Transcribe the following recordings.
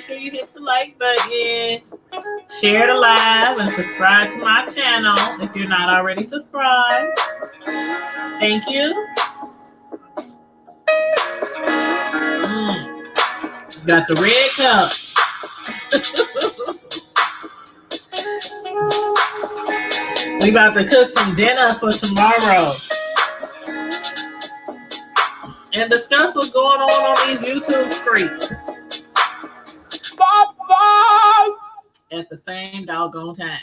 make sure you hit the like button, share the live, and subscribe to my channel if you're not already subscribed. Thank you. Got the red cup. We about to cook some dinner for tomorrow and discuss what's going on these YouTube streets at the same doggone time.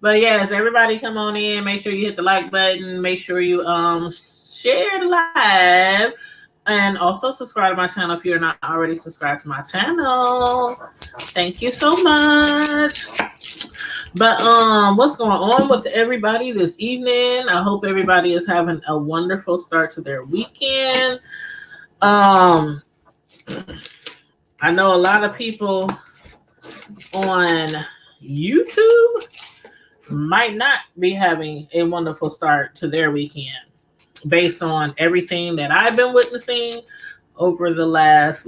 But yes, everybody come on in. Make sure you hit the like button. Make sure you share the live. And also subscribe to my channel if you're not already subscribed to my channel. Thank you so much. But what's going on with everybody this evening? I hope everybody is having a wonderful start to their weekend. I know a lot of people on YouTube might not be having a wonderful start to their weekend based on everything that I've been witnessing over the last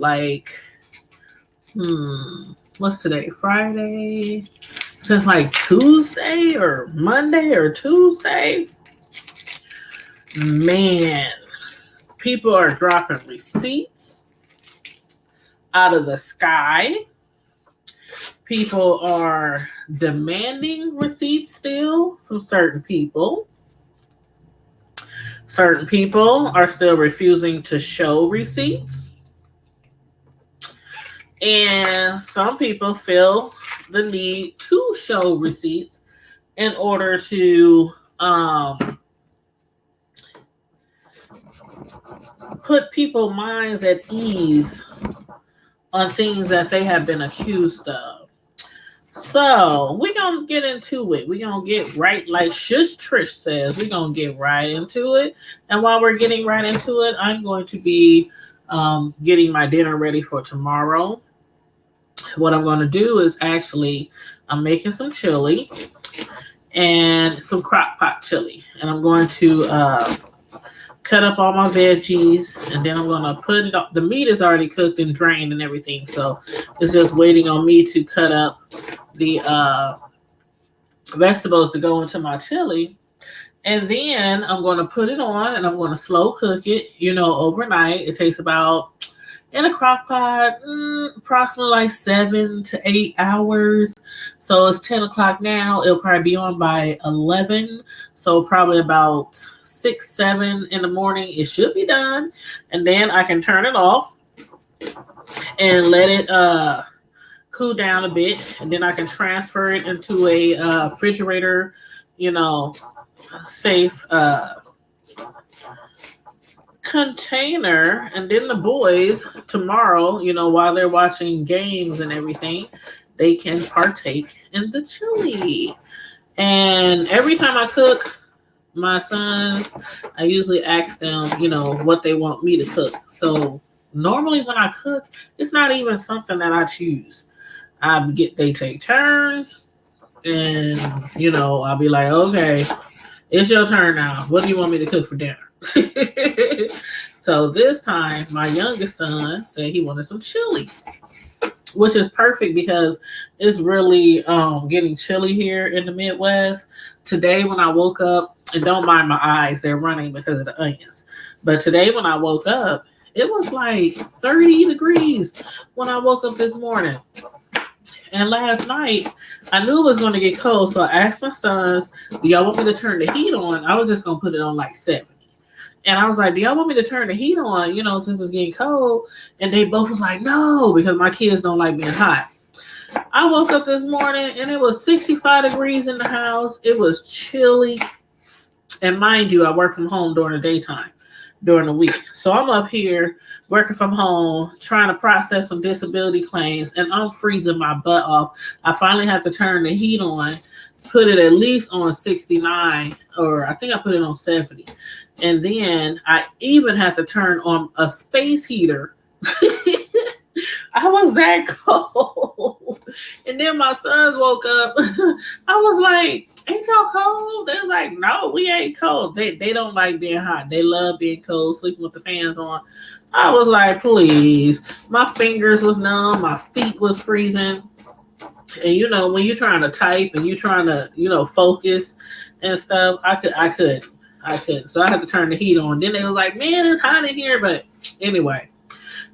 what's today? Friday? Since Tuesday or Monday or Tuesday. Man, people are dropping receipts out of the sky. People are demanding receipts still from certain people. Certain people are still refusing to show receipts. And some people feel the need to show receipts in order to put people's minds at ease on things that they have been accused of. So we're going to get into it. We're going to get right, like Shush Trish says, we're going to get right into it. And while we're getting right into it, I'm going to be getting my dinner ready for tomorrow. What I'm going to do is I'm making some chili and some crock pot chili. And I'm going to cut up all my veggies, and then I'm going to put it up. The meat is already cooked and drained and everything, so it's just waiting on me to cut up the vegetables to go into my chili. And then I'm going to put it on, and I'm going to slow cook it, overnight. It takes about, in a crock pot, approximately 7 to 8 hours. So it's 10 o'clock now. It'll probably be on by 11. So probably about 6, 7 in the morning, it should be done. And then I can turn it off and let it cool down a bit. And then I can transfer it into a refrigerator, safe container. And then the boys tomorrow, while they're watching games and everything, they can partake in the chili. And every time I cook, my sons, I usually ask them, what they want me to cook. So normally when I cook, it's not even something that I choose. They take turns, and I'll be like, okay, it's your turn now. What do you want me to cook for dinner? So this time, my youngest son said he wanted some chili, which is perfect because it's really getting chilly here in the Midwest. Today when I woke up, and don't mind my eyes, they're running because of the onions. But today when I woke up, it was 30 degrees when I woke up this morning. And last night, I knew it was going to get cold, so I asked my sons, do y'all want me to turn the heat on? I was just going to put it on 70. And I was like, do y'all want me to turn the heat on, since it's getting cold? And they both was like, no, because my kids don't like being hot. I woke up this morning, and it was 65 degrees in the house. It was chilly. And mind you, I work from home during the daytime, during the week. So I'm up here working from home, trying to process some disability claims, and I'm freezing my butt off. I finally had to turn the heat on, put it at least on 69, or I think I put it on 70. And then I even had to turn on a space heater. I was that cold. And then my sons woke up. I was like, ain't y'all cold? They're like, no, we ain't cold. They don't like being hot. They love being cold, sleeping with the fans on. I was like, please. My fingers was numb. My feet was freezing. And you know, when you're trying to type and you're trying to, you know, focus and stuff, I could. So I had to turn the heat on. Then they was like, man, it's hot in here. But anyway,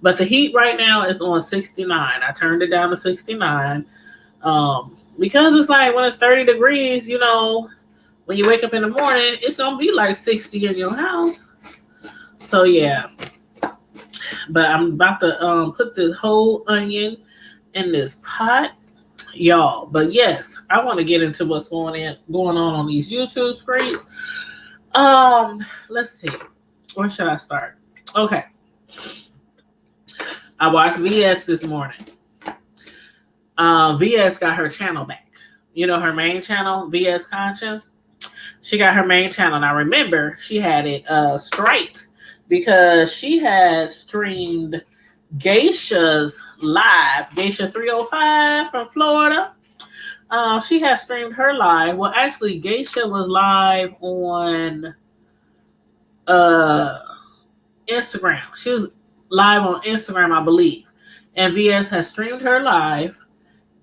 but the heat right now is on 69. I turned it down to 69. Because it's like when it's 30 degrees, you know, when you wake up in the morning, it's gonna be like 60 in your house. So yeah. But I'm about to put the whole onion in this pot, y'all. But yes, I want to get into what's going on these YouTube screens. Let's see. Where should I start? Okay. I watched VS this morning. VS got her channel back. You know, her main channel, VS Conscious. She got her main channel. Now remember, she had it striked because she had streamed Geisha's live, Geisha 305 from Florida. She had streamed her live. Well, actually, Geisha was live on Instagram. She was live on Instagram, I believe. And VS has streamed her live.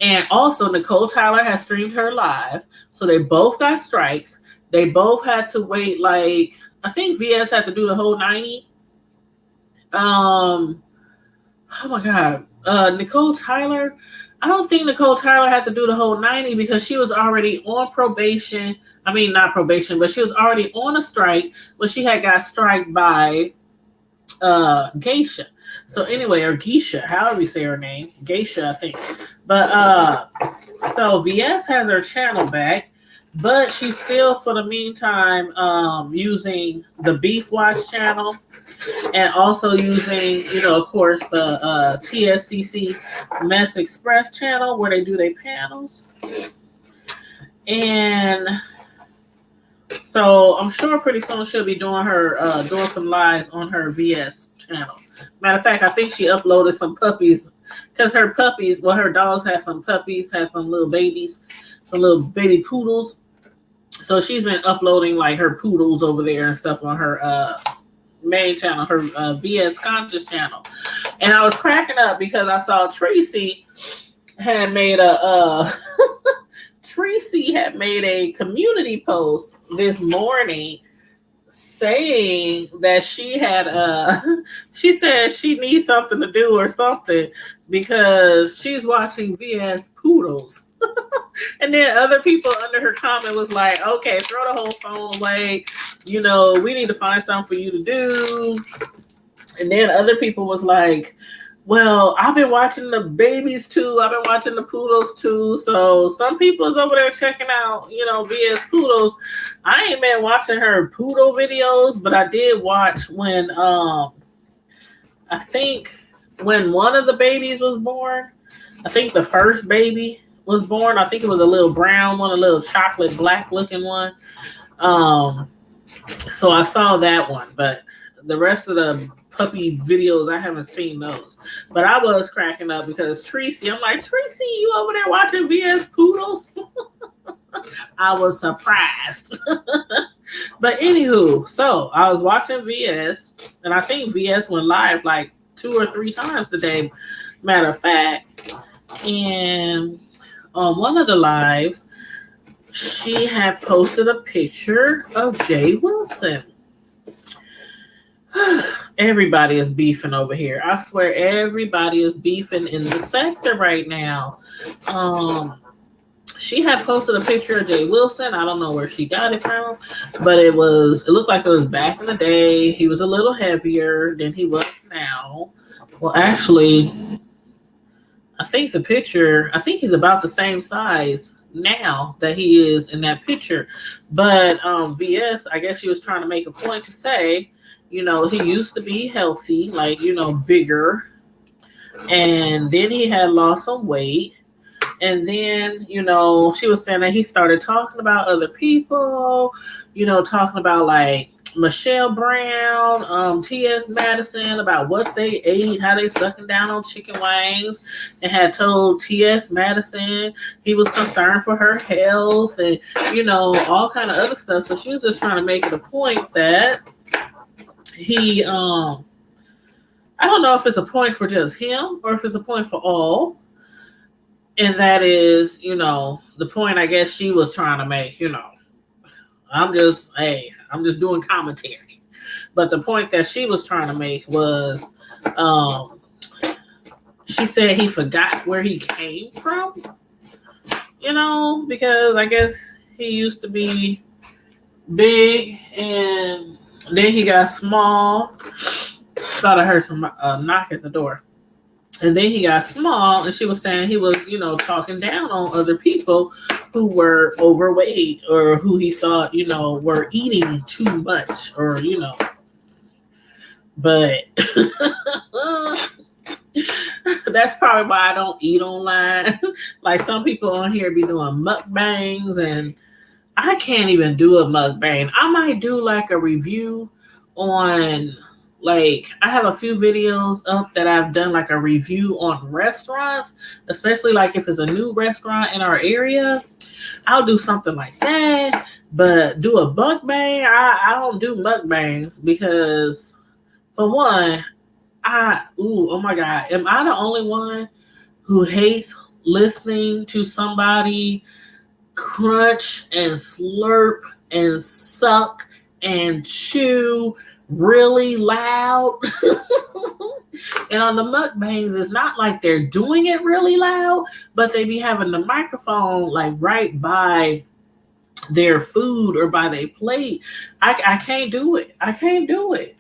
And also Nicole Tyler has streamed her live. So they both got strikes. They both had to wait, like, I think VS had to do the whole 90. Oh my God. Nicole Tyler, I don't think Nicole Tyler had to do the whole 90 because she was already on probation. I mean, not probation, but she was already on a strike, but she had got striked by Geisha. So anyway, or Geisha, however you say her name, Geisha, I think. But so VS has her channel back, but she's still, for the meantime, using the Beef Watch channel and also using, you know, of course, the TSCC Mess Express channel where they do their panels. And so I'm sure pretty soon she'll be doing her doing some lives on her VS channel. Matter of fact, I think she uploaded some puppies because her puppies, well, her dogs had some puppies, had some little babies, some little baby poodles. So she's been uploading like her poodles over there and stuff on her main channel, her VS Conscious channel. And I was cracking up because I saw Tracy had made a Tracy had made a community post this morning saying that she had she said she needs something to do or something because she's watching VS Poodles. And then other people under her comment was like, okay, throw the whole phone away. You know, we need to find something for you to do. And then other people was like, well, I've been watching the babies too. I've been watching the poodles too. So some people is over there checking out, you know, VS Poodles. I ain't been watching her poodle videos, but I did watch when I think when one of the babies was born. I think the first baby was born. I think it was a little brown one, a little chocolate black looking one. So I saw that one, but the rest of the puppy videos, I haven't seen those. But I was cracking up because Tracy, I'm like, Tracy, you over there watching VS Poodles? I was surprised. But anywho, so I was watching VS, and I think VS went live like 2 or 3 times today, matter of fact. And on one of the lives, she had posted a picture of Jay Wilson. Everybody is beefing over here. I swear everybody is beefing in the sector right now. She had posted a picture of Jay Wilson. I don't know where she got it from, but it looked like it was back in the day. He was a little heavier than he was now. Well, actually, I think he's about the same size now that he is in that picture. But VS, I guess she was trying to make a point to say, you know, he used to be healthy, like, you know, bigger. And then he had lost some weight. And then, you know, she was saying that he started talking about other people, you know, talking about like Michelle Brown, T.S. Madison, about what they ate, how they sucking down on chicken wings, and had told T.S. Madison he was concerned for her health and, you know, all kind of other stuff. So she was just trying to make it a point that he I don't know if it's a point for just him or if it's a point for all. And that is, the point I guess she was trying to make, I'm just doing commentary. But the point that she was trying to make was um, she said he forgot where he came from, because I guess he used to be big and then he got small. Thought I heard some knock at the door. And then he got small, and she was saying he was, talking down on other people who were overweight or who he thought, were eating too much or. But that's probably why I don't eat online. Like some people on here be doing mukbangs, and I can't even do a mukbang. I might do like a review on, like, I have a few videos up that I've done like a review on restaurants, especially like if it's a new restaurant in our area. I'll do something like that. But do a mukbang, I don't do mukbangs because, for one, oh my God, am I the only one who hates listening to somebody crunch and slurp and suck and chew really loud? And on the mukbangs, it's not like they're doing it really loud, but they be having the microphone like right by their food or by their plate. I can't do it. I can't do it.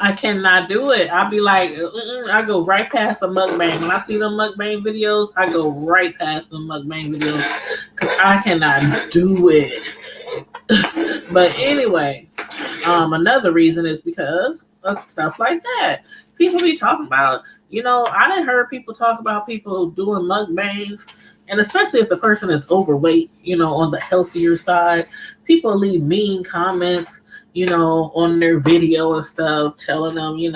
I cannot do it. I'll be like, I go right past a mukbang. When I see them mukbang videos, I go right past the mukbang videos because I cannot do it. But anyway, another reason is because of stuff like that. People be talking about, I done heard people talk about people doing mukbangs, and especially if the person is overweight, on the healthier side, people leave mean comments, on their video and stuff, telling them, you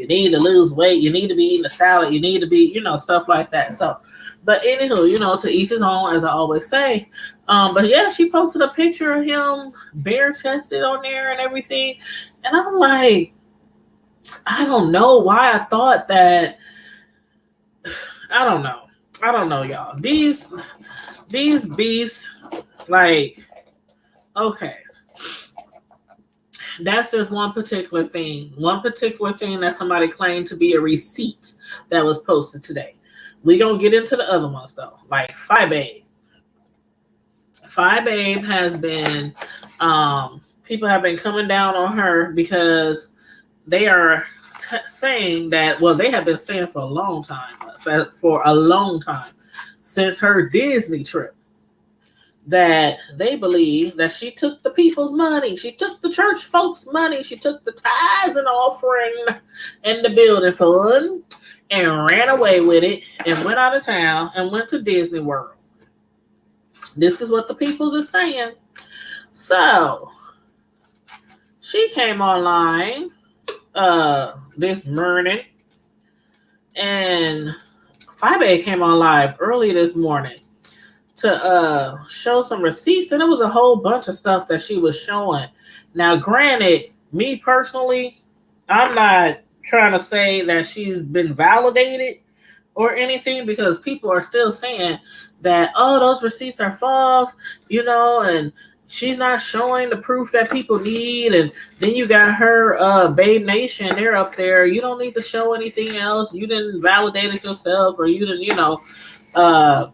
need to lose weight, you need to be eating a salad, you need to be, stuff like that. So, but anywho, to each his own, as I always say. But yeah, she posted a picture of him bare chested on there and everything. And I'm like, I don't know why I thought that. I don't know, y'all. These beefs, like, okay. That's just one particular thing. One particular thing that somebody claimed to be a receipt that was posted today. We're going to get into the other ones, though. Like Fi Babe. Fi Babe has been, people have been coming down on her because they are saying that, well, they have been saying for a long time, since her Disney trip, that they believe that she took the people's money. She took the church folks' money. She took the tithes and offering and the building fund and ran away with it and went out of town and went to Disney World. This is what the peoples are saying. So she came online this morning, and Fi Babe came on live early this morning to show some receipts, and it was a whole bunch of stuff that she was showing. Now, granted, me personally, I'm not trying to say that she's been validated or anything, because people are still saying that, oh, those receipts are false, and she's not showing the proof that people need. And then you got her Babe Nation, they're up there. You don't need to show anything else. You didn't validate it yourself, or you didn't,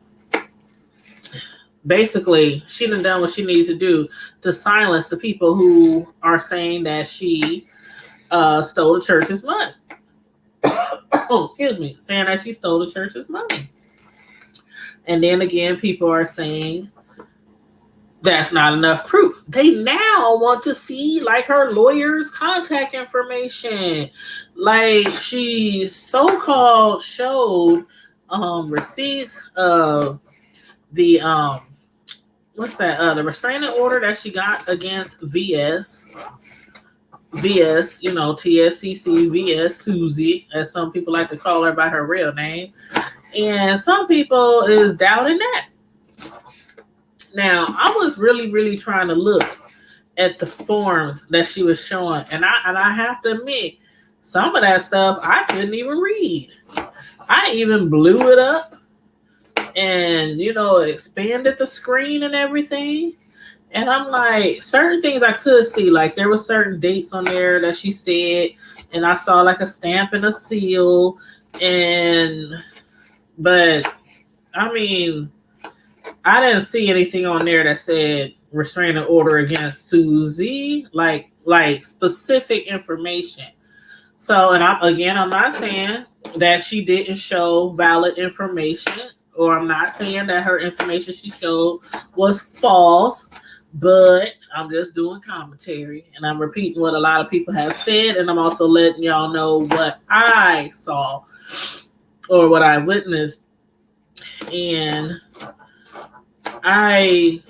basically, she done what she needs to do to silence the people who are saying that she stole the church's money. Excuse me, saying that she stole the church's money. And then again, people are saying that's not enough proof. They now want to see like her lawyer's contact information. Like she so-called showed receipts of the the restraining order that she got against VS, TSCC, VS Susie, as some people like to call her by her real name. And some people is doubting that. Now, I was really, really trying to look at the forms that she was showing. And I have to admit, Some of that stuff I couldn't even read. I even blew it up and, expanded the screen and everything. And I'm like, certain things I could see, like there were certain dates on there that she said, and I saw like a stamp and a seal, but I mean, I didn't see anything on there that said restraining order against Susie, like specific information. So, and I'm not saying that she didn't show valid information, or I'm not saying that her information she showed was false, but I'm just doing commentary and I'm repeating what a lot of people have said, and I'm also letting y'all know what I saw or what I witnessed. And I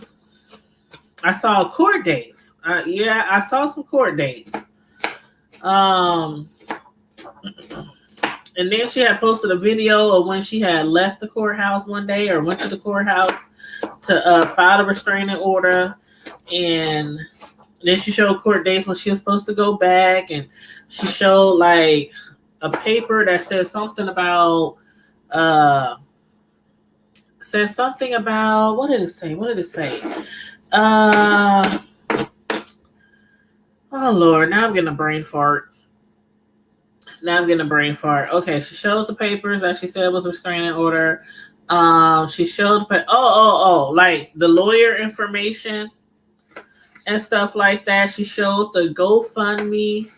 saw court dates. I saw some court dates. And then she had posted a video of when she had left the courthouse one day, or went to the courthouse to file a restraining order. And then she showed court dates when she was supposed to go back. And she showed like a paper that says something about, what did it say? Oh Lord, now I'm getting a brain fart. Okay, she showed the papers that she said was a restraining order. She showed like the lawyer information and stuff like that. She showed the GoFundMe,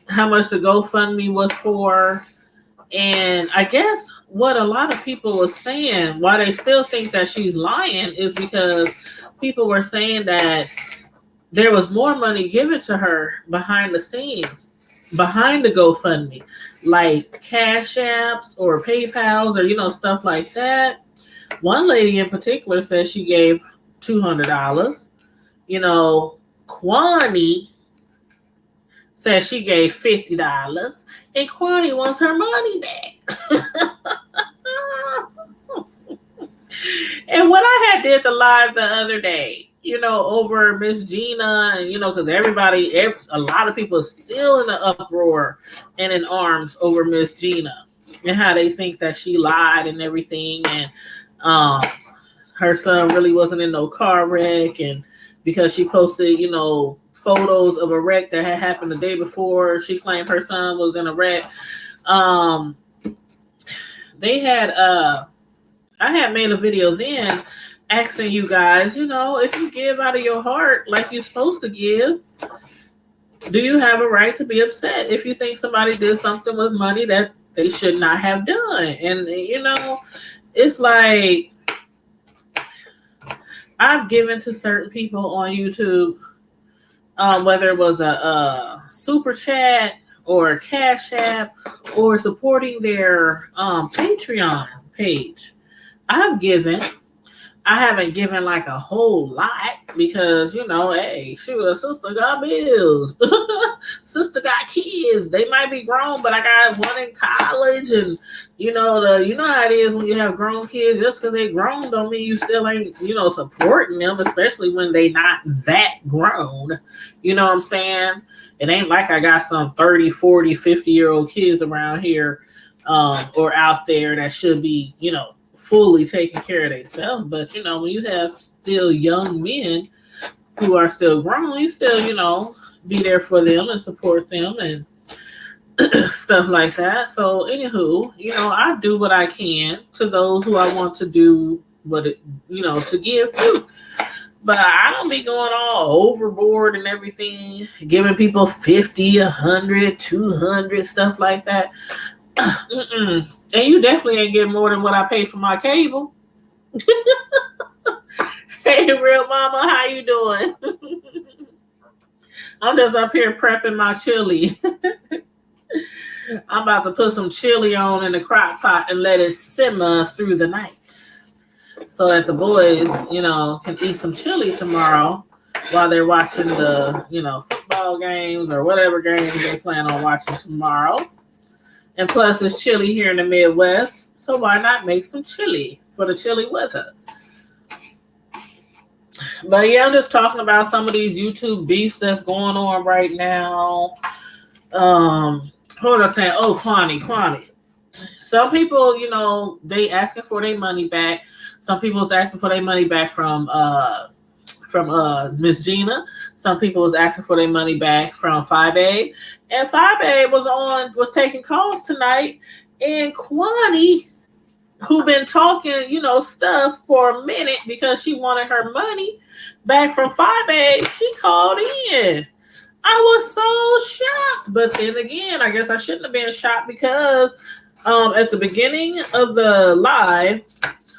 how much the GoFundMe was for. And I guess what a lot of people were saying, why they still think that she's lying, is because people were saying that there was more money given to her behind the scenes, behind the GoFundMe, like Cash Apps or PayPals or, stuff like that. One lady in particular says she gave $200. Kwani says she gave $50, and Kwani wants her money back. And when I had did the live the other day, over Miss Gina, and because a lot of people are still in the uproar and in arms over Miss Gina and how they think that she lied and everything, and her son really wasn't in no car wreck, and because she posted, photos of a wreck that had happened the day before, she claimed her son was in a wreck. I had made a video then asking you guys, if you give out of your heart like you're supposed to give, do you have a right to be upset if you think somebody did something with money that they should not have done? And, it's like, I've given to certain people on YouTube, whether it was a super chat or a Cash App or supporting their Patreon page. I haven't given like a whole lot because, hey, shoot, sister got bills. Sister got kids. They might be grown, but I got one in college. And, you know how it is when you have grown kids. Just because they grown don't mean you still ain't, supporting them, especially when they not that grown. You know what I'm saying? It ain't like I got some 30, 40, 50-year-old kids around here or out there that should be, fully taking care of themselves. But when you have still young men who are still grown, you still be there for them and support them and stuff like that. So anywho, I do what I can to those who I want to do what to give to. But I don't be going all overboard and everything, giving people 50, 100, 200, stuff like that. Mm-mm. And you definitely ain't getting more than what I pay for my cable. Hey, real mama, how you doing? I'm just up here prepping my chili. I'm about to put some chili on in the crock pot and let it simmer through the night so that the boys, can eat some chili tomorrow while they're watching the, football games or whatever games they plan on watching tomorrow. And plus, it's chilly here in the Midwest, so why not make some chili for the chilly weather? But yeah, I'm just talking about some of these YouTube beefs that's going on right now. What was I saying? Oh, Kwani. Some people, they asking for their money back. Some people's asking for their money back from Miss Gina. Some people was asking for their money back from Five Babe. And Five Babe was taking calls tonight. And Kwani, who been talking, stuff for a minute because she wanted her money back from Five Babe, she called in. I was so shocked. But then again, I guess I shouldn't have been shocked because at the beginning of the live,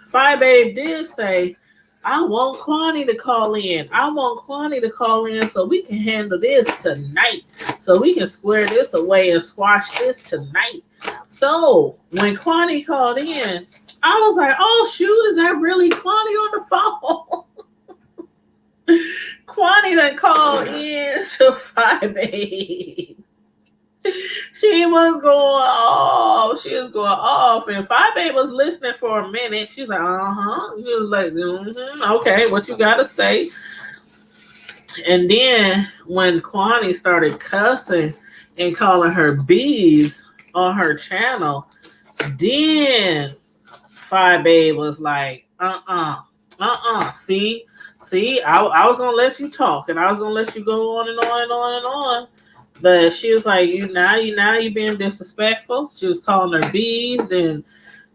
Five Babe did say, I want Kwani to call in. I want Kwani to call in so we can handle this tonight. So we can square this away and squash this tonight. So when Kwani called in, I was like, oh, shoot, is that really Kwani on the phone? Kwani done called in to Five Babe. She was going off. And Five Babe was listening for a minute. She's like, She was like, okay, what you got to say? And then when Kwani started cussing and calling her bees on her channel, then Five Babe was like, See, I was gonna let you talk, and I was gonna let you go on and on and on and on. But she was like, you being disrespectful. She was calling her bees. Then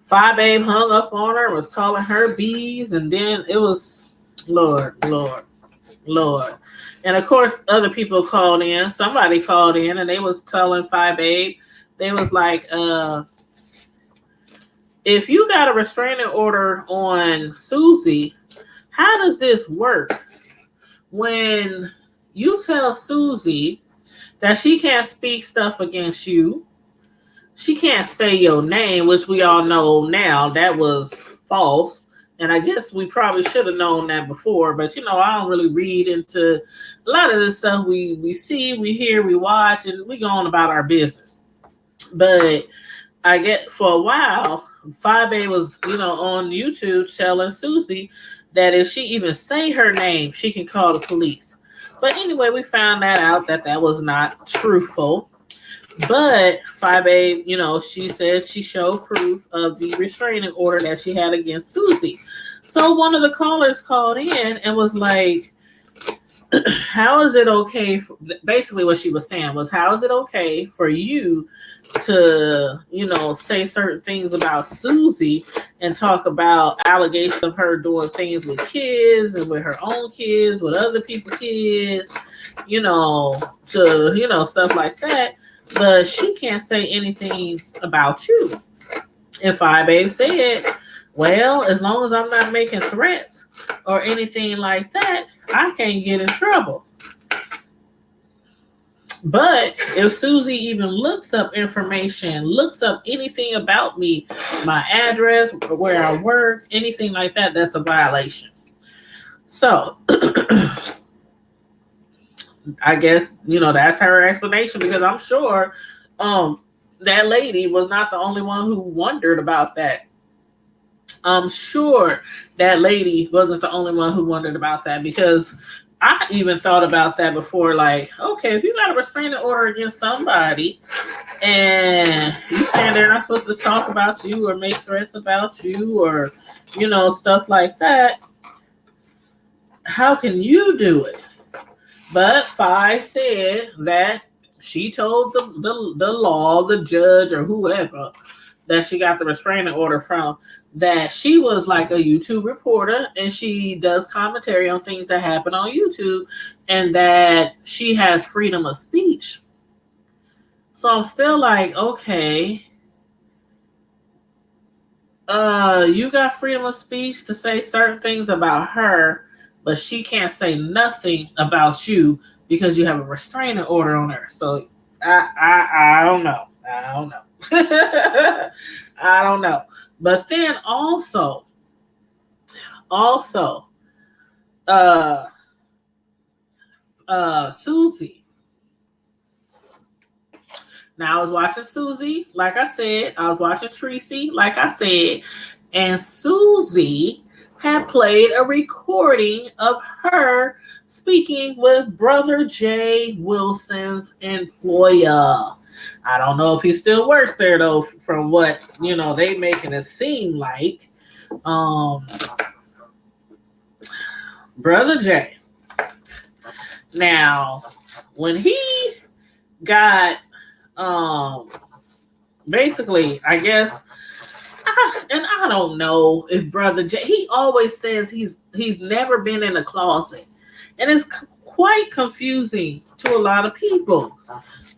Five Babe hung up on her, was calling her bees, and then it was Lord. And of course, other people called in. Somebody called in, and they was telling Five Babe, they was like, if you got a restraining order on Susie, how does this work? When you tell Susie that she can't speak stuff against you, she can't say your name, which we all know now that was false. And I guess we probably should have known that before, but I don't really read into a lot of this stuff. We see, we hear, we watch, and we go on about our business. But I get for a while, Five Babe was, on YouTube telling Susie that if she even say her name, she can call the police. But anyway, we found that out that was not truthful. But Five Babe, she said she showed proof of the restraining order that she had against Susie. So one of the callers called in and was like, how is it okay? Basically what she was saying was, how is it okay for you to, say certain things about Susie and talk about allegations of her doing things with kids and with her own kids, with other people's kids, stuff like that. But she can't say anything about you. And Five Babe said, well, as long as I'm not making threats or anything like that, I can't get in trouble. But if Susie even looks up information, looks up anything about me, my address, where I work, anything like that, that's a violation. So I guess, that's her explanation, because I'm sure that lady was not the only one who wondered about that. I'm sure that lady wasn't the only one who wondered about that, because I even thought about that before. Like, okay, if you got a restraining order against somebody and you saying they're not supposed to talk about you or make threats about you or, stuff like that, how can you do it? But Fi said that she told the law, the judge or whoever that she got the restraining order from, that she was like a YouTube reporter and she does commentary on things that happen on YouTube, and that she has freedom of speech. So I'm still like, okay, you got freedom of speech to say certain things about her, but she can't say nothing about you because you have a restraining order on her. So I don't know. I don't know. But then also, Susie. Now I was watching Susie, like I said. I was watching Tracy, like I said. And Susie had played a recording of her speaking with Brother Jay Wilson's employer. I don't know if he still works there though, from what they making it seem like. Um, Brother Jay. Now, when he got basically, I guess, and I don't know if Brother Jay, he always says he's never been in a closet, and it's quite confusing to a lot of people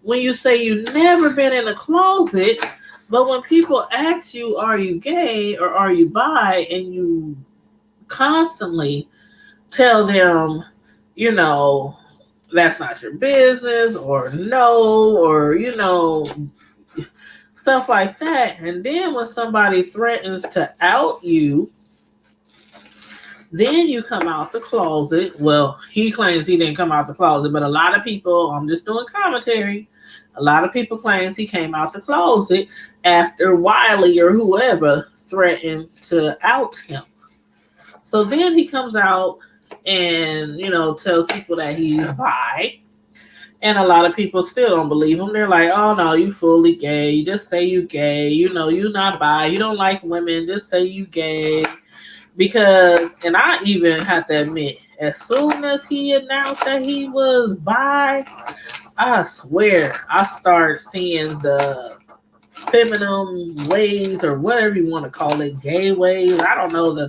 when you say you've never been in a closet, but when people ask you, are you gay or are you bi, and you constantly tell them, that's not your business, or no, or stuff like that. And then when somebody threatens to out you, then you come out the closet. Well, he claims he didn't come out the closet, but a lot of people, I'm just doing commentary, a lot of people claims he came out the closet after Wiley or whoever threatened to out him. So then he comes out and, tells people that he's bi. And a lot of people still don't believe him. They're like, oh, no, you fully gay. You just say you gay. You're not bi. You don't like women. Just say you gay. Because, and I even have to admit, as soon as he announced that he was bi, I swear I started seeing the feminine ways, or whatever you want to call it, gay ways. I don't know the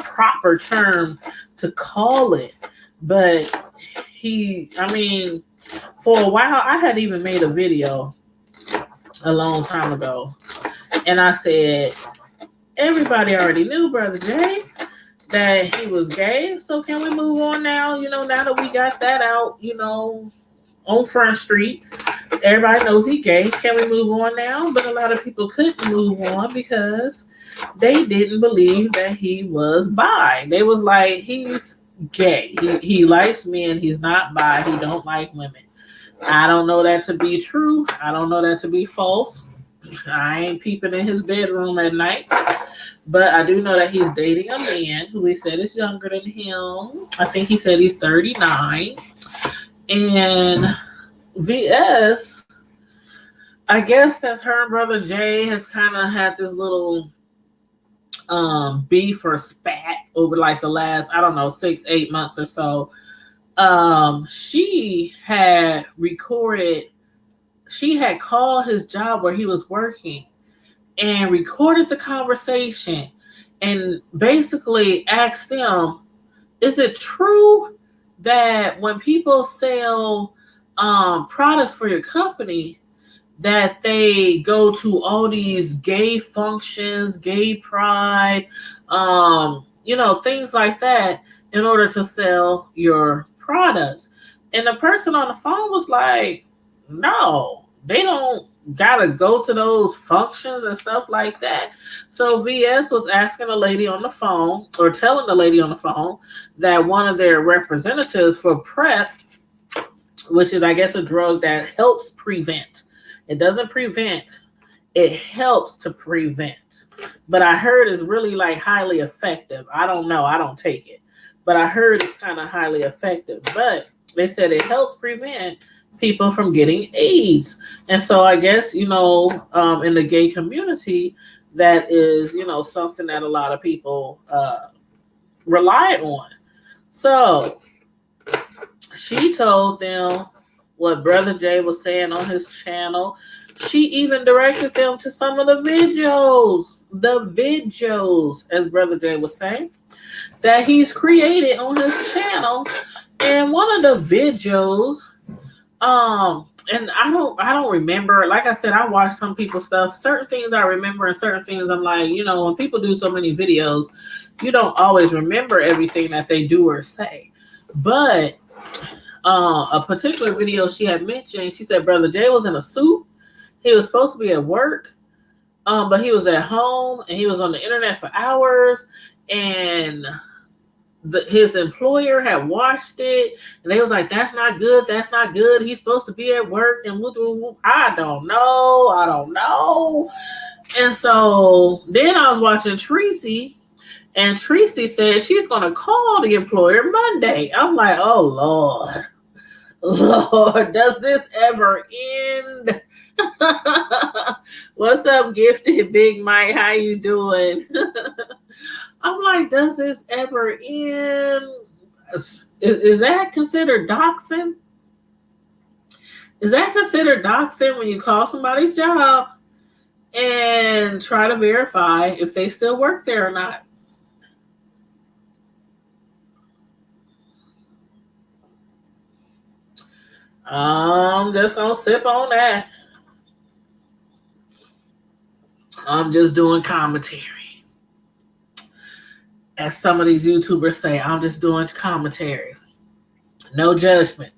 proper term to call it, but for a while I had even made a video a long time ago, and I said everybody already knew Brother Jay that he was gay, so can we move on now? Now that we got that out, on Front Street, everybody knows he's gay. Can we move on now? But a lot of people couldn't move on because they didn't believe that he was bi. They was like, he's gay. He likes men. He's not bi. He don't like women. I don't know that to be true. I don't know that to be false. I ain't peeping in his bedroom at night. But I do know that he's dating a man who he said is younger than him. I think he said he's 39. And VS, I guess since her and Brother Jay has kind of had this little beef or spat over like the last, 6-8 months or so, she had called his job where he was working and recorded the conversation and basically asked them, is it true that when people sell products for your company, that they go to all these gay functions, gay pride, things like that in order to sell your products? And the person on the phone was like, no, they don't gotta go to those functions and stuff like that. So VS was asking a lady on the phone, or telling the lady on the phone, that one of their representatives for PrEP, which is, I guess, a drug that helps prevent. It doesn't prevent, it helps to prevent. But I heard it's really like highly effective. I don't know, I don't take it. But I heard it's kind of highly effective. But they said it helps prevent people from getting AIDS. And so I guess, in the gay community, that is, something that a lot of people rely on. So she told them what Brother Jay was saying on his channel. She even directed them to some of the videos, as Brother Jay was saying, that he's created on his channel. And one of the videos, and I don't remember. Like I said, I watch some people's stuff. Certain things I remember, and certain things I'm like, when people do so many videos, you don't always remember everything that they do or say. But a particular video she had mentioned, she said Brother Jay was in a suit. He was supposed to be at work, but he was at home and he was on the internet for hours, and his employer had watched it, and they was like, that's not good. He's supposed to be at work, and I don't know. And so then I was watching Tracy, And Tracy said she's going to call the employer Monday. I'm like, oh, Lord. Lord, does this ever end? What's up, Gifted Big Mike? How you doing? I'm like, does this ever end? Is that considered doxing? Is that considered doxing when you call somebody's job and try to verify if they still work there or not? I'm just gonna sip on that. I'm just doing commentary. As some of these YouTubers say, I'm just doing commentary. No judgment.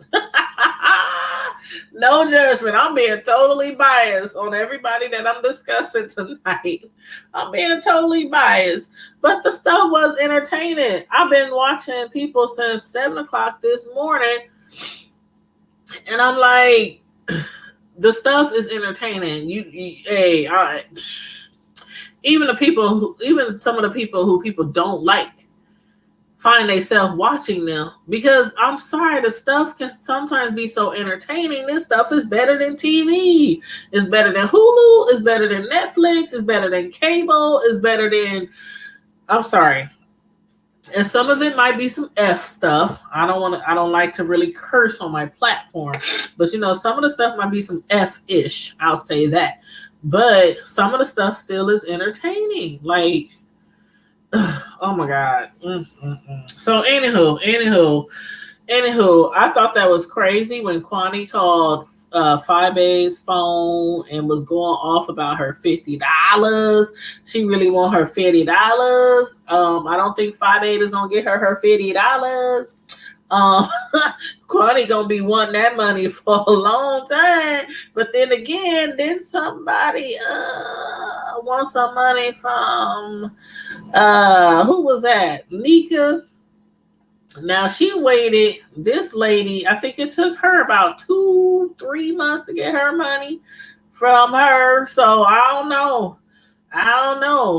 No judgment. I'm being totally biased on everybody that I'm discussing tonight. I'm being totally biased. But the stuff was entertaining. I've been watching people since 7 o'clock this morning. And I'm like, the stuff is entertaining. Even some of the people who people don't like find themselves watching them, because I'm sorry, the stuff can sometimes be so entertaining. This stuff is better than TV. It's better than Hulu. It's better than Netflix. It's better than cable. It's better than, I'm sorry. And some of it might be some F stuff. I don't like to really curse on my platform, but some of the stuff might be some F-ish. I'll say that. But some of the stuff still is entertaining. Like, oh my God. So anywho, I thought that was crazy when Kwani called Fibe's phone and was going off about her $50. She really want her $50. I don't think Fibe is gonna get her $50. Kwani gonna be wanting that money for a long time. But then again, somebody want some money from who was that? Nika. Now she waited. This lady, I think it took her about 2-3 months to get her money from her. So I don't know.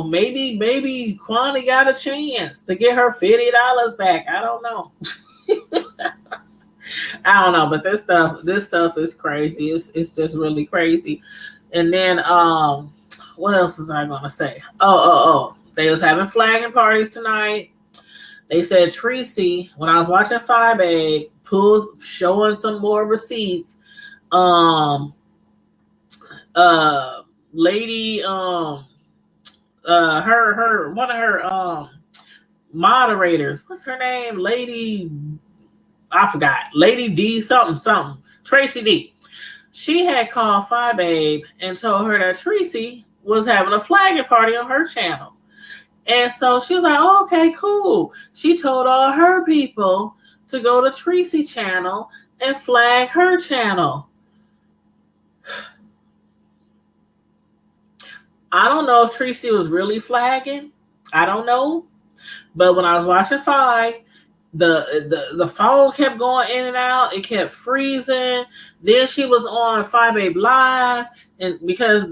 Maybe Kwani got a chance to get her $50 back. I don't know. I don't know, but this stuff is crazy. It's just really crazy. And then what else was I gonna say? Oh. They was having flagging parties tonight. They said Tracy, when I was watching Fibe, showing some more receipts. Lady, her one of her moderators, what's her name? Lady, I forgot. Lady D something. Tracy D. She had called Fibe and told her that Tracy was having a flagging party on her channel. And so she was like, oh, okay, cool. She told all her people to go to Tracy channel and flag her channel. I don't know if Tracy was really flagging. I don't know. But when I was watching Five, the phone kept going in and out. It kept freezing. Then she was on 5A Live, and because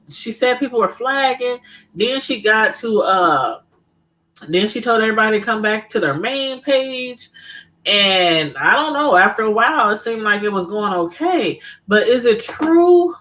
she said people were flagging. Then she got to then she told everybody to come back to their main page. And I don't know, after a while it seemed like it was going okay. But is it true?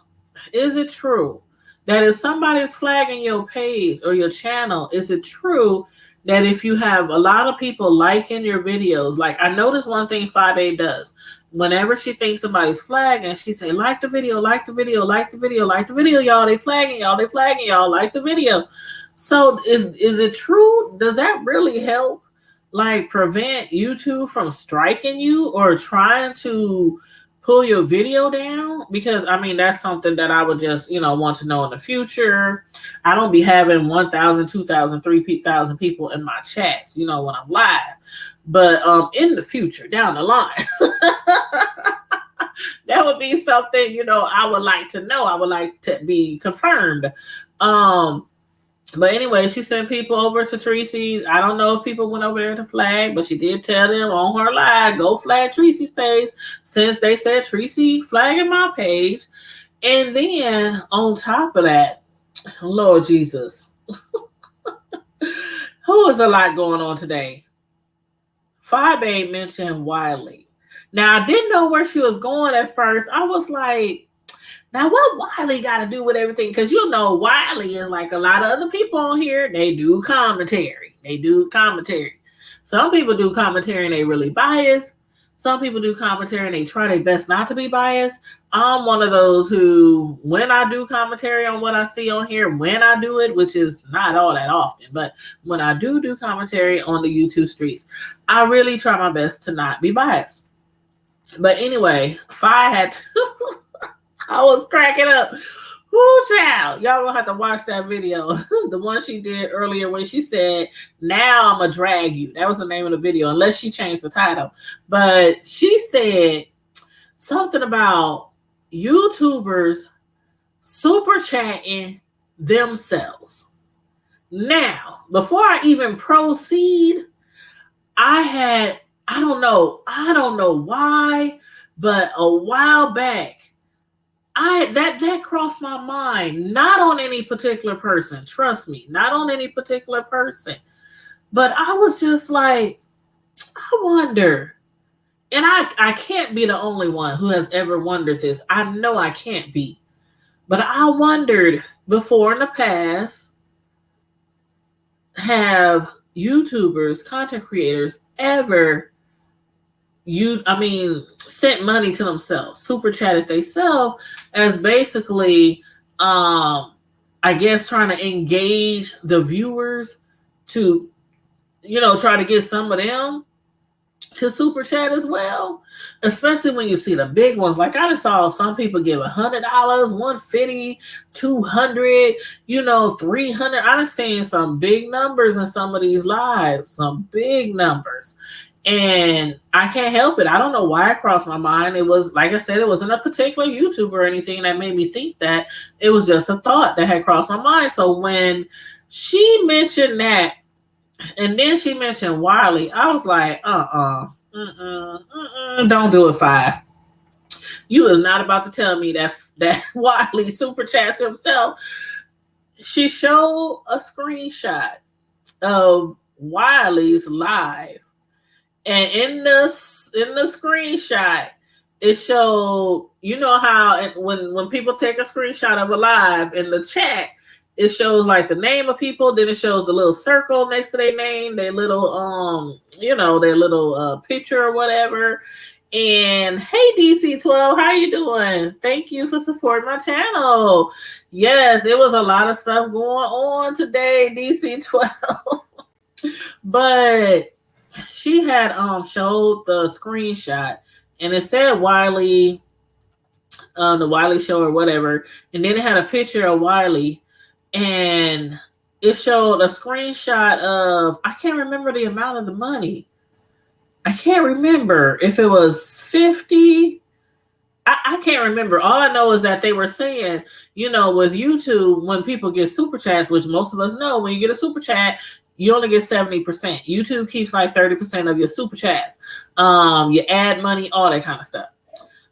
Is it true that if somebody is flagging your page or your channel, is it true that if you have a lot of people liking your videos, like I noticed one thing 5A does. Whenever she thinks somebody's flagging, she say, like the video, like the video, like the video, like the video, y'all. They flagging y'all, like the video. So is it true? Does that really help, like, prevent YouTube from striking you or trying to pull your video down? Because I mean, that's something that I would just want to know in the future. I don't be having 1,000, 2,000, 3,000 people in my chats when I'm live, but in the future, down the line, that would be something I would like to know. I would like to be confirmed. But anyway, she sent people over to Tracy. I don't know if people went over there to flag, but she did tell them on her live, go flag Tracy's page, since they said Tracy flagging my page. And then on top of that, Lord Jesus. Who is a lot going on today? Five mentioned Wiley. Now, I didn't know where she was going at first. I was like, now what Wiley got to do with everything? Because you know, Wiley is like a lot of other people on here. They do commentary. Some people do commentary and they really biased. Some people do commentary and they try their best not to be biased. I'm one of those who, when I do commentary on what I see on here, when I do it, which is not all that often, but when I do commentary on the YouTube streets, I really try my best to not be biased. But anyway, Fi had to, I was cracking up. Whoo, child. Y'all gonna have to watch that video. The one she did earlier when she said, now I'm gonna drag you. That was the name of the video, unless she changed the title. But she said something about YouTubers super chatting themselves. Now, before I even proceed, I don't know why, but a while back, that crossed my mind. Not on any particular person, trust me, not on any particular person. But I was just like, I wonder, and I can't be the only one who has ever wondered this. I know I can't be. But I wondered before in the past, have YouTubers, content creators ever sent money to themselves, super chatted themselves, as basically I guess trying to engage the viewers to, try to get some of them to super chat as well. Especially when you see the big ones. Like I just saw some people give $100, $150, $200, $300. I'm seeing some big numbers in some of these lives, some big numbers. And I can't help it. I don't know why it crossed my mind. It was, like I said, it wasn't a particular YouTuber or anything that made me think that. It was just a thought that had crossed my mind. So when she mentioned that, and then she mentioned Wiley, I was like, don't do it, Fi. You is not about to tell me that Wiley super chats himself. She showed a screenshot of Wiley's live. And in the screenshot, it showed, how when people take a screenshot of a live in the chat, it shows like the name of people, then it shows the little circle next to their name, their little their little picture or whatever. And hey, DC12, how you doing? Thank you for supporting my channel. Yes, it was a lot of stuff going on today, DC12. But she had showed the screenshot and it said Wiley, the Wiley show or whatever, and then it had a picture of Wiley, and it showed a screenshot of, I can't remember the amount of the money. I can't remember if it was 50. I can't remember. All I know is that they were saying, with YouTube, when people get super chats, which most of us know, when you get a super chat, you only get 70%. YouTube keeps like 30% of your super chats. You add money, all that kind of stuff.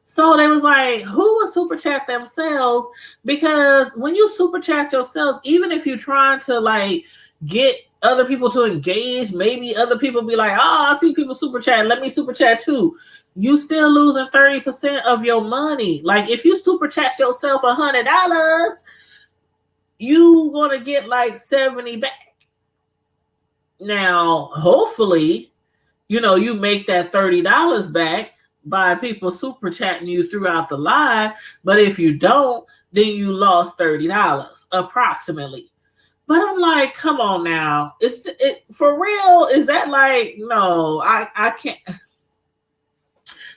So they was like, who would super chat themselves? Because when you super chat yourselves, even if you're trying to like get other people to engage, maybe other people be like, oh, I see people super chat, let me super chat too. You still losing 30% of your money. Like if you super chat yourself $100, you gonna get like 70 back. Now, hopefully, you make that $30 back by people super chatting you throughout the live. But if you don't, then you lost $30 approximately. But I'm like, come on now. Is it for real? Is that like, no, I can't.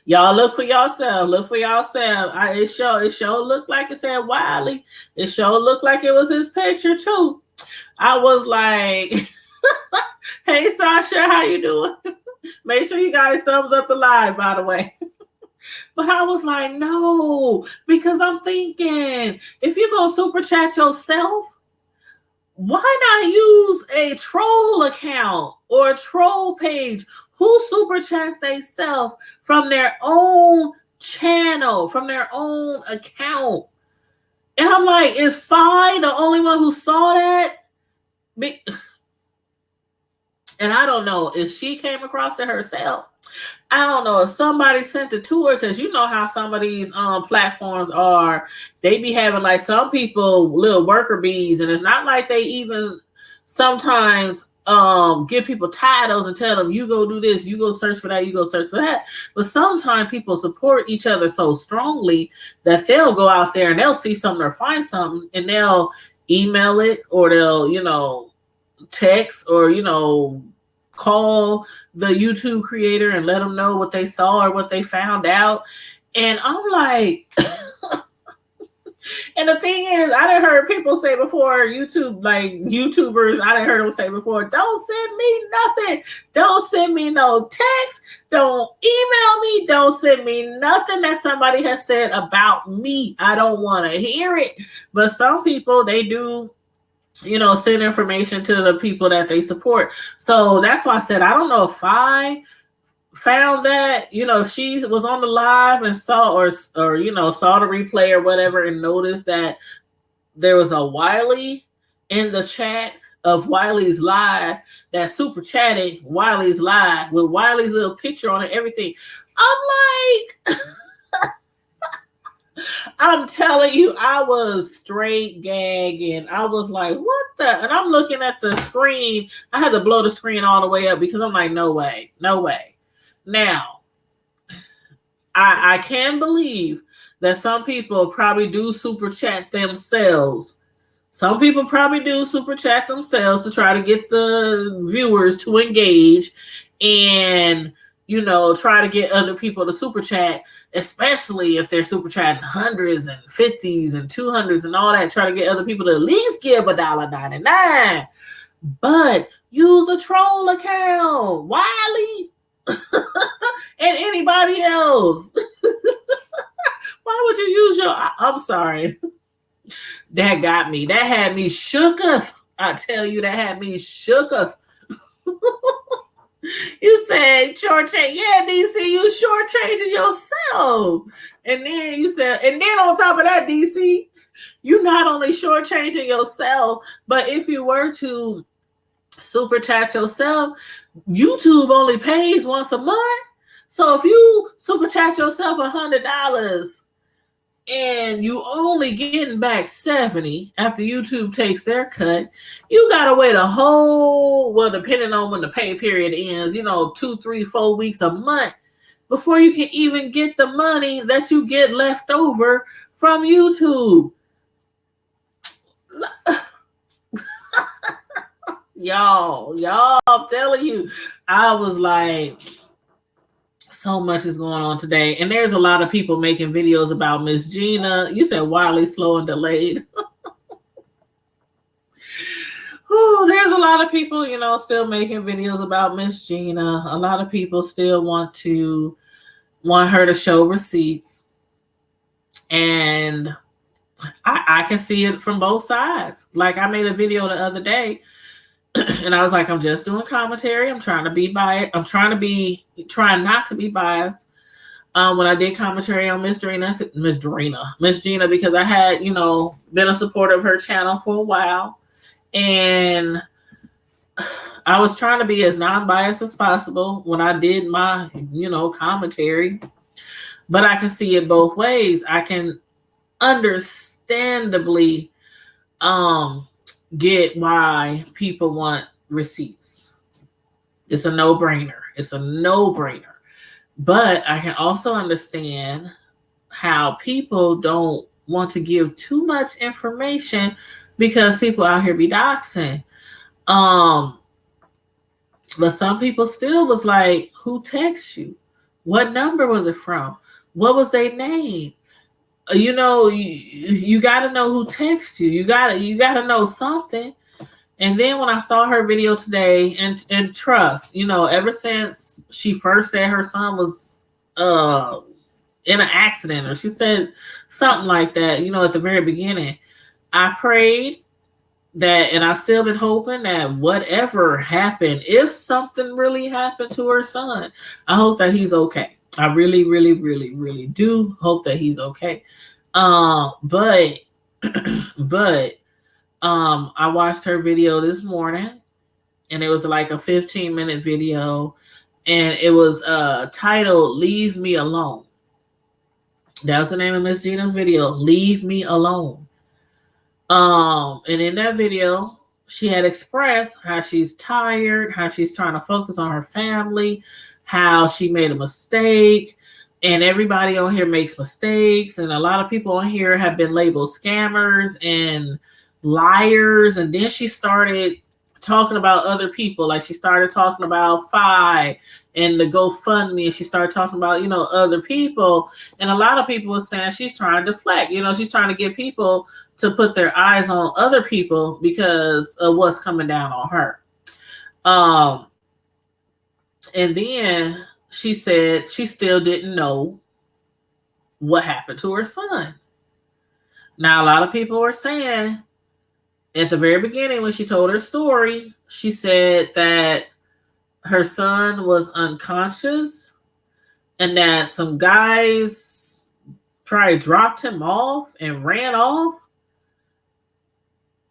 Y'all look for yourself. Look for yourself. It sure looked like it said Wiley. It sure looked like it was his picture too. I was like, hey Sasha, how you doing? Make sure you guys thumbs up the live, by the way. But I was like, no, because I'm thinking, if you're going to super chat yourself, why not use a troll account or a troll page who super chats themselves from their own channel, from their own account? And I'm like, is Fi the only one who saw that? And I don't know if she came across it herself. I don't know if somebody sent it to her, because you know how some of these platforms are. They be having like some people little worker bees, and it's not like they even sometimes give people titles and tell them you go do this, you go search for that, you go search for that. But sometimes people support each other so strongly that they'll go out there and they'll see something or find something and they'll email it, or they'll, text, or call the YouTube creator and let them know what they saw or what they found out. And I'm like, and the thing is, I done heard people say before, YouTubers, I done heard them say before, don't send me nothing. Don't send me no text. Don't email me. Don't send me nothing that somebody has said about me. I don't want to hear it. But some people, they do, send information to the people that they support. So that's why I said, I don't know if I found that, if she was on the live and saw, or saw the replay or whatever, and noticed that there was a Wiley in the chat of Wiley's live that super chatted Wiley's live with Wiley's little picture on it, everything. I'm like, I'm telling you, I was straight gagging. I was like, what the? And I'm looking at the screen. I had to blow the screen all the way up because I'm like, no way. Now, I can believe that some people probably do super chat themselves. Some people probably do super chat themselves to try to get the viewers to engage and, try to get other people to super chat, especially if they're super chatting hundreds and 50s and 200s and all that, try to get other people to at least give $1.99. But use a troll account, Wiley, and anybody else. Why would you use your? I'm sorry. That got me. That had me shooketh. I tell you, that had me shooketh. You said shortchange. Yeah, DC, you shortchanging yourself. And then you said, and then on top of that, DC, you not only shortchanging yourself, but if you were to super chat yourself, YouTube only pays once a month. So if you super chat yourself $100 and you only getting back 70 after YouTube takes their cut, you gotta wait a whole, well, depending on when the pay period ends, 2, 3, 4 weeks, a month before you can even get the money that you get left over from YouTube. Y'all, I'm telling you, I was like, so much is going on today. And there's a lot of people making videos about Miss Gina. You said Wiley slow and delayed. Ooh, there's a lot of people, still making videos about Miss Gina. A lot of people still want her to show receipts. And I can see it from both sides. Like, I made a video the other day and I was like, I'm just doing commentary. I'm trying to be biased. I'm trying not to be biased. When I did commentary on Miss Gina, because I had, been a supporter of her channel for a while. And I was trying to be as non-biased as possible when I did my, commentary. But I can see it both ways. I can understandably get why people want receipts. It's a no-brainer. But I can also understand how people don't want to give too much information because people out here be doxing. But some people still was like, who texts you? What number was it from? What was their name? You got to know who texts you. You got to know something. And then when I saw her video today, and trust, ever since she first said her son was in an accident, or she said something like that, at the very beginning, I prayed that, and I've still been hoping that whatever happened, if something really happened to her son, I hope that he's okay. I really, really, really, really do hope that he's okay. But I watched her video this morning, and it was like a 15-minute video, and it was titled "Leave Me Alone." That was the name of Miss Gina's video, "Leave Me Alone." And in that video, she had expressed how she's tired, how she's trying to focus on her family, how she made a mistake, and everybody on here makes mistakes, and a lot of people on here have been labeled scammers and liars. And then she started talking about other people, like she started talking about Fi and the GoFundMe, and she started talking about, you know, other people. And a lot of people were saying she's trying to deflect, you know, she's trying to get people to put their eyes on other people because of what's coming down on her. And then she said she still didn't know what happened to her son. Now, a lot of people were saying at the very beginning when she told her story, she said that her son was unconscious and that some guys probably dropped him off and ran off.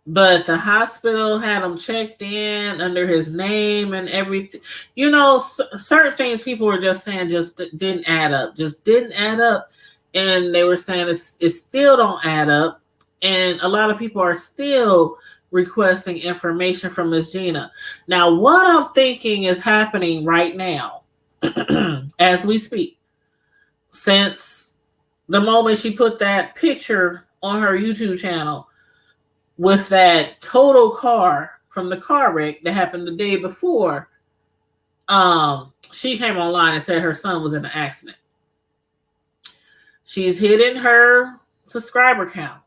But the hospital had him checked in under his name and everything. You know, certain things people were just saying just didn't add up. Just didn't add up. And they were saying it still don't add up. And a lot of people are still requesting information from Ms. Gina. Now, what I'm thinking is happening right now as we speak, since the moment she put that picture on her YouTube channel with that total car from the car wreck that happened the day before, she came online and said her son was in an accident. She's hidden her subscriber count.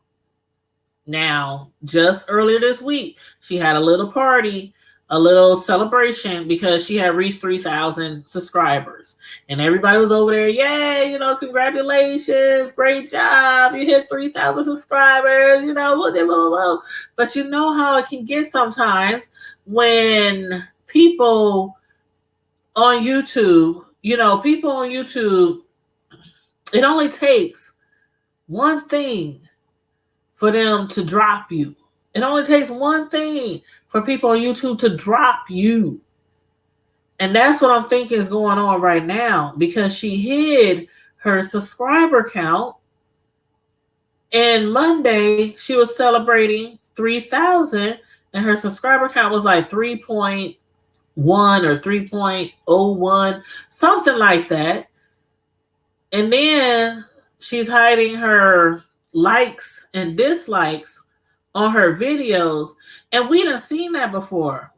Now, just earlier this week, she had a little party, a little celebration because she had reached 3,000 subscribers. And everybody was over there, yay, you know, congratulations, great job, you hit 3,000 subscribers, you know, blah, blah, blah. But you know how it can get sometimes when people on YouTube, you know, people on YouTube, it only takes one thing for them to drop you. It only takes one thing for people on YouTube to drop you. And that's what I'm thinking is going on right now, because she hid her subscriber count. And Monday, she was celebrating 3,000, and her subscriber count was like 3.1 or 3.01, something like that. And then she's hiding her likes and dislikes on her videos. And we done seen that before.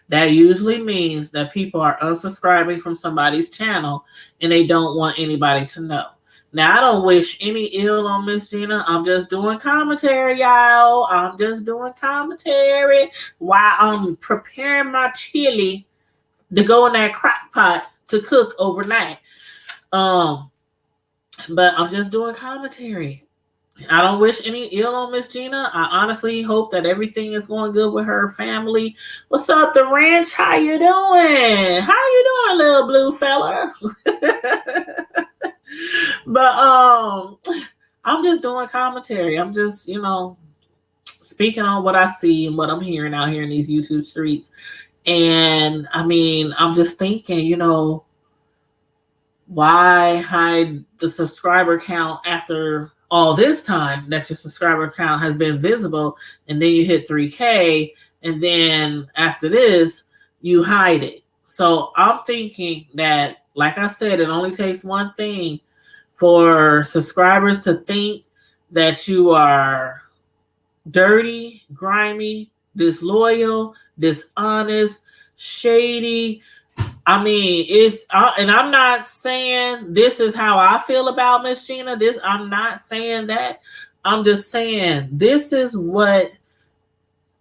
That usually means that people are unsubscribing from somebody's channel and they don't want anybody to know. Now, I don't wish any ill on Miss Gina. I'm just doing commentary, y'all. I'm just doing commentary while I'm preparing my chili to go in that crock pot to cook overnight. But I'm just doing commentary. I don't wish any ill on Miss Gina. I honestly hope that everything is going good with her family. What's up, the ranch? How you doing? How you doing, little blue fella? But I'm just doing commentary. I'm just, you know, speaking on what I see and what I'm hearing out here in these YouTube streets. And I mean, I'm just thinking, you know, why hide the subscriber count after all this time that your subscriber count has been visible, and then you hit 3K, and then after this, you hide it? So I'm thinking that, like I said, it only takes one thing for subscribers to think that you are dirty, grimy, disloyal, dishonest, shady. I mean, and I'm not saying this is how I feel about Miss Gina. I'm not saying that. I'm just saying this is what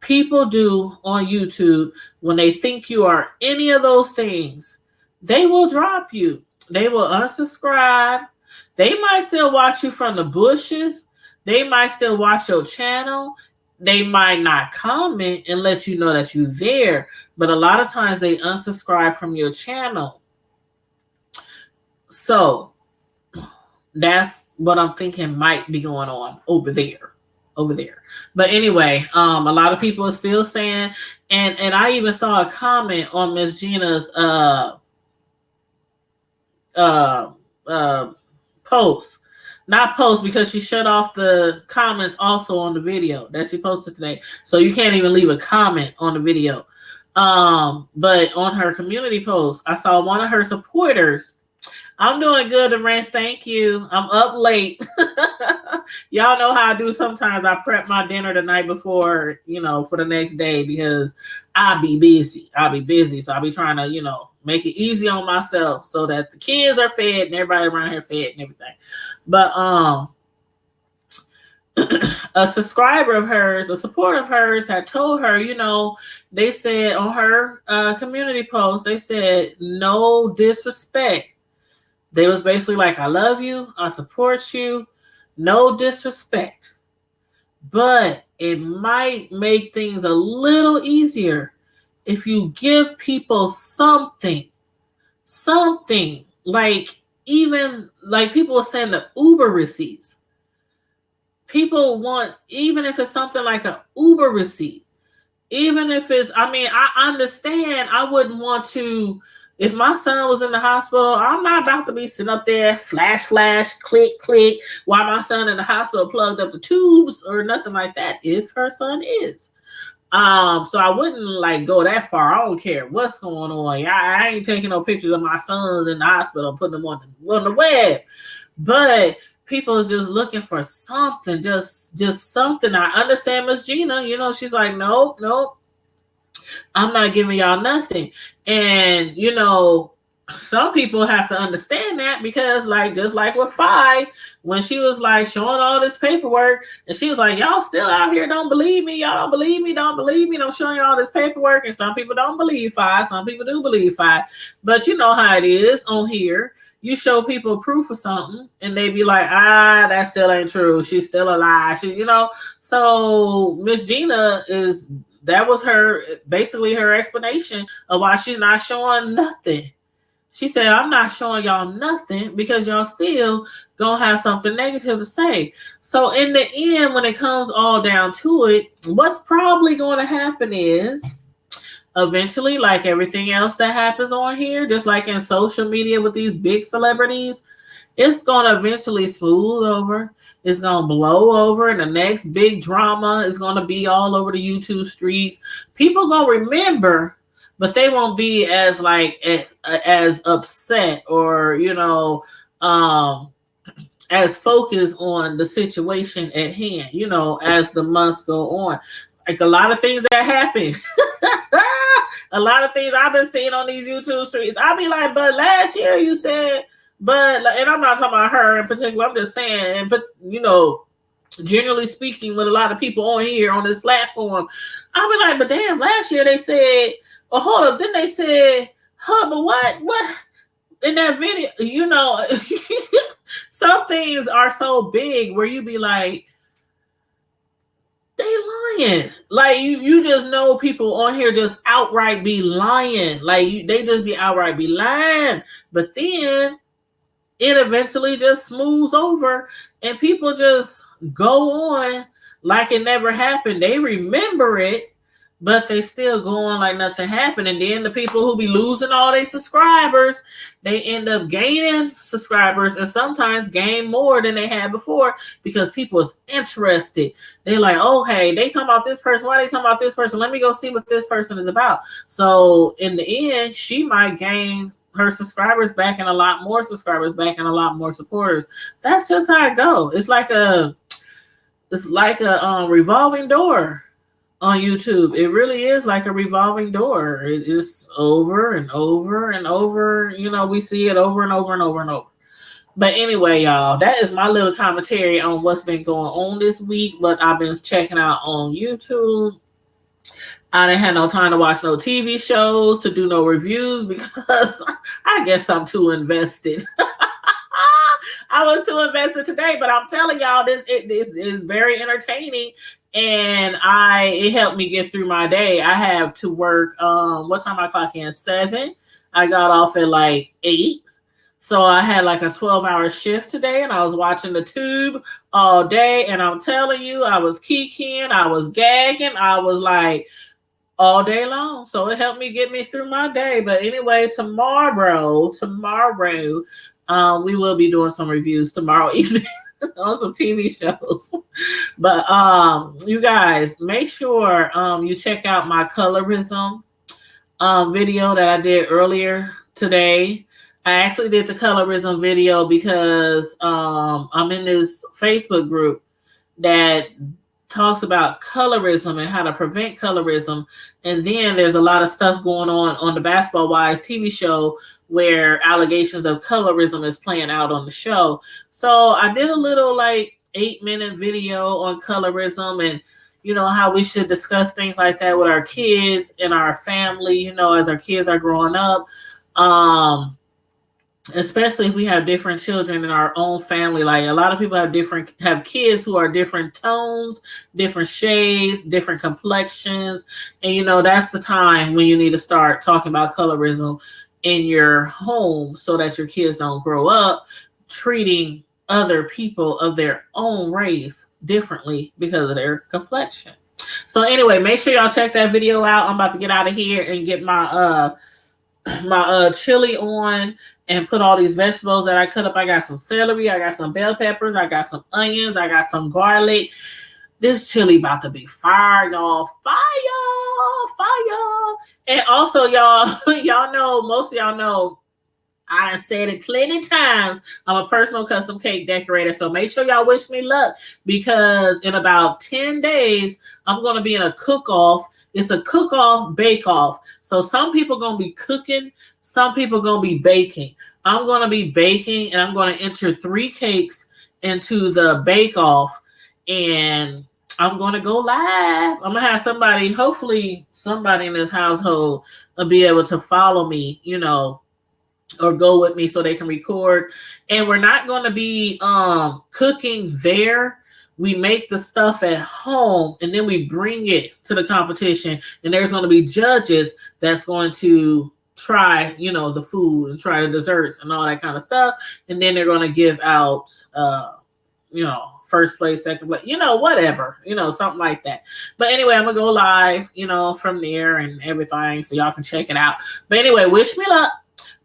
people do on YouTube when they think you are any of those things. They will drop you. They will unsubscribe. They might still watch you from the bushes. They might still watch your channel. They might not comment and let you know that you're there, but a lot of times they unsubscribe from your channel. So that's what I'm thinking might be going on over there. over there. But anyway, a lot of people are still saying, and I even saw a comment on Miss Gina's uh post. Not post, because she shut off the comments also on the video that she posted today. So you can't even leave a comment on the video. But on her community post, I saw one of her supporters. I'm doing good, the rest. Thank you. I'm up late. Y'all know how I do sometimes. I prep my dinner the night before, for the next day, because I'll be busy. So I'll be trying to, make it easy on myself so that the kids are fed and everybody around here fed and everything. But a subscriber of hers, a supporter of hers, had told her, they said on her community post, they said, no disrespect. They was basically like, I love you, I support you, no disrespect. But it might make things a little easier if you give people something. Like, even like people were saying, the Uber receipts. People want, even if it's something like an Uber receipt, even if it's, I understand. I wouldn't want to, if my son was in the hospital, I'm not about to be sitting up there, flash, click, while my son in the hospital plugged up the tubes or nothing like that, if her son is. So I wouldn't go that far. I don't care what's going on. I ain't taking no pictures of my sons in the hospital, putting them on the web. But people is just looking for something, just something. I understand Miss Gina, she's like, nope, I'm not giving y'all nothing. And, some people have to understand that, because just like with Fi, when she was showing all this paperwork, and she was like, y'all still out here don't believe me, y'all don't believe me, I'm showing you all this paperwork. And some people don't believe Fi, some people do believe Fi. But you know how it is on here. You show people proof of something and they be like, that still ain't true, she's still alive. So Miss Gina that was basically her explanation of why she's not showing nothing. She said, I'm not showing y'all nothing because y'all still gonna have something negative to say. So in the end, when it comes all down to it, what's probably going to happen is, eventually, like everything else that happens on here, just like in social media with these big celebrities, it's going to eventually smooth over. It's going to blow over, and the next big drama is going to be all over the YouTube streets. People going to remember, but they won't be as as upset or, as focused on the situation at hand, as the months go on. Like a lot of things that happen. A lot of things I've been seeing on these YouTube streets. I'll be like, but last year you said, and I'm not talking about her in particular. I'm just saying, but generally speaking, with a lot of people on here on this platform, I'll be like, but damn, last year they said, oh, hold up, then they said, but what in that video, some things are so big where you be like, they lying. You just know people on here just outright be lying. They just be outright be lying. But then it eventually just smooths over and people just go on like it never happened. They remember it, but they still go on like nothing happened. And then the people who be losing all their subscribers, they end up gaining subscribers and sometimes gain more than they had before because people is interested. They're like, oh, hey, they talking about this person. Why they talking about this person? Let me go see what this person is about. So in the end, she might gain her subscribers back and a lot more subscribers back and a lot more supporters. That's just how it goes. It's like a revolving door on YouTube. It really is like a revolving door. It is over and over and over. We see it over and over and over and over. But anyway, y'all, that is my little commentary on what's been going on this week. But I've been checking out on YouTube. I didn't have no time to watch no TV shows, to do no reviews, because I guess I'm too invested. I was too invested today, but I'm telling y'all, this is very entertaining, and it helped me get through my day. I have to work. What time I clock in? 7. I got off at 8. So I had like a 12-hour shift today, and I was watching the tube all day. And I'm telling you, I was kikiing, I was gagging, I was like all day long. So it helped me get me through my day. But anyway, tomorrow, we will be doing some reviews tomorrow evening on some TV shows. But you guys, make sure you check out my colorism video that I did earlier today. I actually did the colorism video because I'm in this Facebook group that talks about colorism and how to prevent colorism. And then there's a lot of stuff going on the Basketball Wives TV show where allegations of colorism is playing out on the show. So I did a little like 8-minute video on colorism and how we should discuss things like that with our kids and our family, as our kids are growing up. Especially if we have different children in our own family. Like a lot of people have kids who are different tones, different shades, different complexions. And that's the time when you need to start talking about colorism in your home so that your kids don't grow up treating other people of their own race differently because of their complexion. So anyway, make sure y'all check that video out. I'm about to get out of here and get my chili on and put all these vegetables that I cut up. I got some celery, I got some bell peppers, I got some onions, I got some garlic. This chili about to be fire, y'all. Fire. And also, y'all know, most of y'all know, I said it plenty times, I'm a personal custom cake decorator. So make sure y'all wish me luck because in about 10 days, I'm going to be in a cook-off. It's a cook-off, bake-off. So some people going to be cooking. Some people going to be baking. I'm going to be baking and I'm going to enter 3 cakes into the bake-off. And I'm going to go live. I'm going to have somebody, hopefully somebody in this household will be able to follow me, or go with me so they can record. And we're not going to be cooking there. We make the stuff at home and then we bring it to the competition. And there's going to be judges that's going to try, the food and try the desserts and all that kind of stuff. And then they're going to give out, first place, second place, whatever, something like that. But anyway, I'm going to go live, from there and everything. So y'all can check it out. But anyway, wish me luck.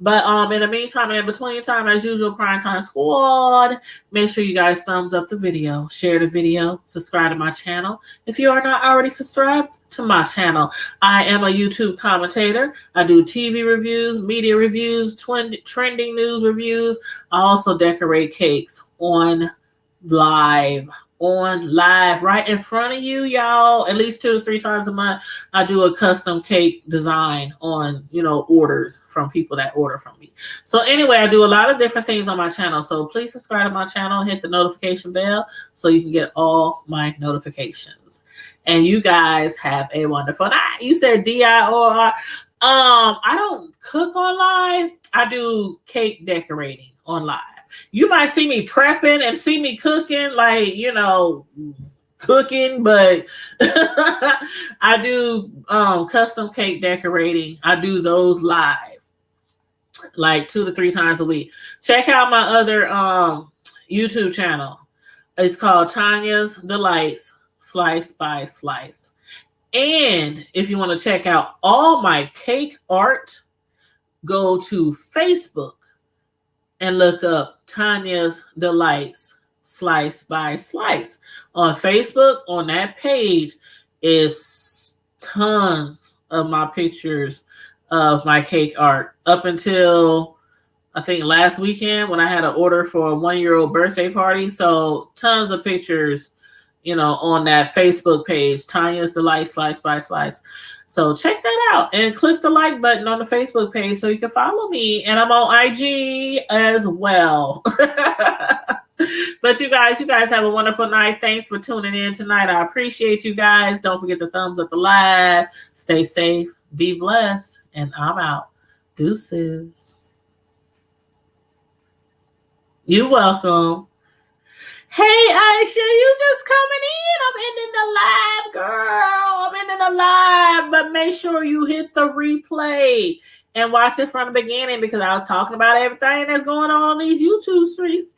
But in the meantime and in between time, as usual, Primetime Squad, make sure you guys thumbs up the video, share the video, subscribe to my channel. If you are not already subscribed to my channel, I am a YouTube commentator. I do TV reviews, media reviews, trending news reviews. I also decorate cakes on live right in front of you, y'all. At least 2 to 3 times a month, I do a custom cake design on, orders from people that order from me. So anyway, I do a lot of different things on my channel. So please subscribe to my channel, hit the notification bell so you can get all my notifications. And you guys have a wonderful night. You said DIOR. I don't cook on live. I do cake decorating on live. You might see me prepping and see me cooking, cooking, but I do custom cake decorating. I do those live, like 2 to 3 times a week. Check out my other YouTube channel. It's called Tanya's Delights, Slice by Slice. And if you want to check out all my cake art, go to Facebook and look up Tanya's Delights, Slice by Slice. On Facebook, on that page, is tons of my pictures of my cake art. Up until, I think, last weekend when I had an order for a 1-year-old birthday party. So tons of pictures, on that Facebook page, Tanya's Delights, Slice by Slice. So check that out and click the like button on the Facebook page so you can follow me. And I'm on IG as well. But you guys have a wonderful night. Thanks for tuning in tonight. I appreciate you guys. Don't forget to thumbs up the live. Stay safe. Be blessed. And I'm out. Deuces. You're welcome. Hey, Aisha, you just coming in. I'm ending the live, girl. I'm ending the live, but make sure you hit the replay and watch it from the beginning because I was talking about everything that's going on these YouTube streets.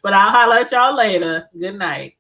But I'll holler at y'all later. Good night.